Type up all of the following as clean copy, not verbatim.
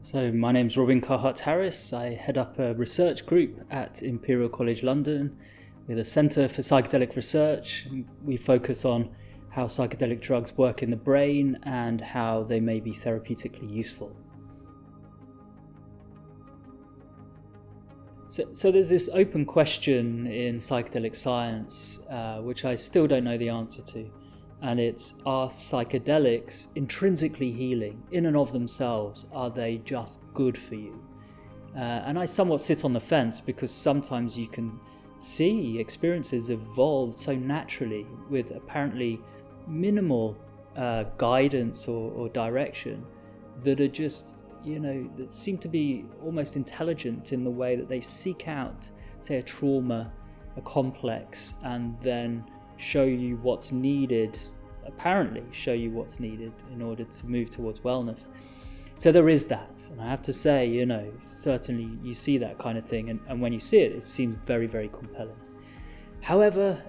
So my name's Robin Carhart-Harris. I head up a research group at Imperial College London with a Centre for Psychedelic Research. We focus on how psychedelic drugs work in the brain and how they may be therapeutically useful. So there's this open question in psychedelic science, which I still don't know the answer to. And it's, are psychedelics intrinsically healing in and of themselves? Are they just good for you? And I somewhat sit on the fence, because sometimes you can see experiences evolve so naturally with apparently minimal guidance or direction that are just, that seem to be almost intelligent in the way that they seek out, say, a trauma, a complex, and then show you what's needed, apparently show you what's needed in order to move towards wellness. So there is that, and I have to say, certainly you see that kind of thing, and when you see it, it seems very, very compelling. However,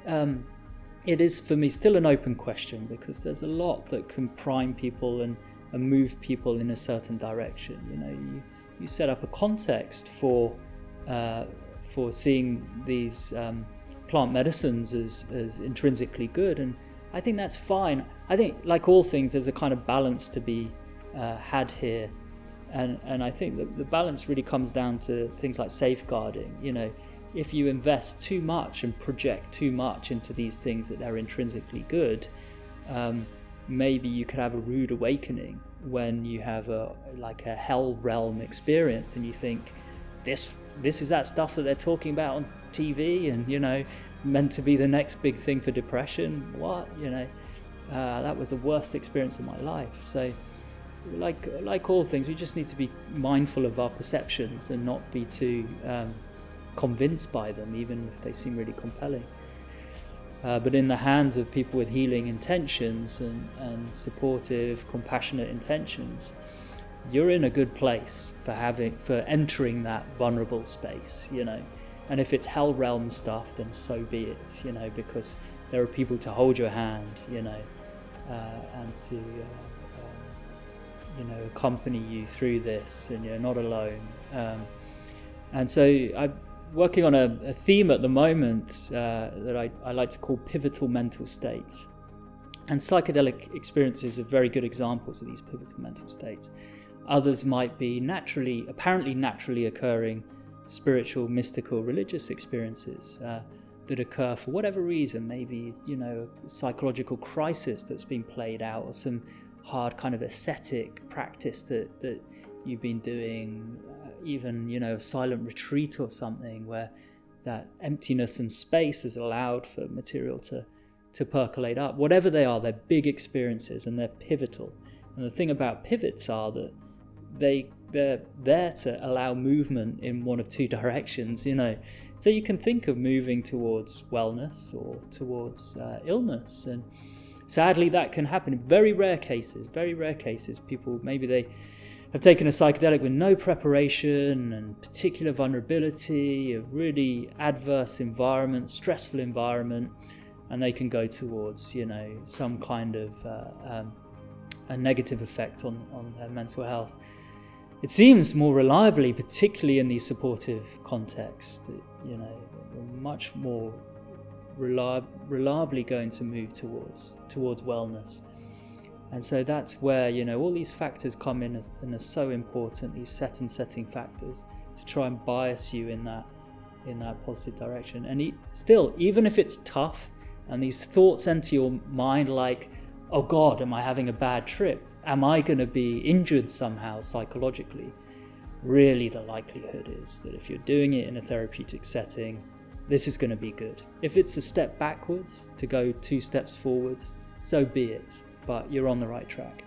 it is for me still an open question, because there's a lot that can prime people and move people in a certain direction. You set up a context for seeing these plant medicines as intrinsically good, and I think that's fine. I think, like all things, there's a kind of balance to be had here, and I think that the balance really comes down to things like safeguarding. If you invest too much and project too much into these things that are intrinsically good, maybe you could have a rude awakening when you have a hell realm experience, and you think this is that stuff that they're talking about on TV, and meant to be the next big thing for depression. What? That was the worst experience of my life. So like all things, we just need to be mindful of our perceptions and not be too convinced by them, even if they seem really compelling. But in the hands of people with healing intentions and supportive, compassionate intentions, you're in a good place for entering that vulnerable space, And if it's hell realm stuff, then so be it, because there are people to hold your hand, and to, accompany you through this, and you're not alone. And so I'm working on a theme at the moment that I like to call pivotal mental states. And psychedelic experiences are very good examples of these pivotal mental states. Others might be apparently naturally occurring spiritual, mystical, religious experiences that occur for whatever reason. Maybe, a psychological crisis that's been played out, or some hard kind of ascetic practice that you've been doing, even, a silent retreat or something where that emptiness and space has allowed for material to percolate up. Whatever they are, they're big experiences and they're pivotal. And the thing about pivots are that they're there to allow movement in one of two directions, So you can think of moving towards wellness or towards illness. And sadly, that can happen in very rare cases. People, maybe they have taken a psychedelic with no preparation and particular vulnerability, a really adverse environment, stressful environment, and they can go towards, some kind of a negative effect on their mental health. It seems more reliably, particularly in these supportive contexts, that we're much more reliably going to move towards wellness. And so that's where all these factors come in and are so important, these setting factors, to try and bias you in that positive direction. And still, even if it's tough and these thoughts enter your mind like, oh God, am I having a bad trip? Am I going to be injured somehow psychologically? Really, the likelihood is that if you're doing it in a therapeutic setting, this is going to be good. If it's a step backwards to go 2 steps forwards, so be it, but you're on the right track.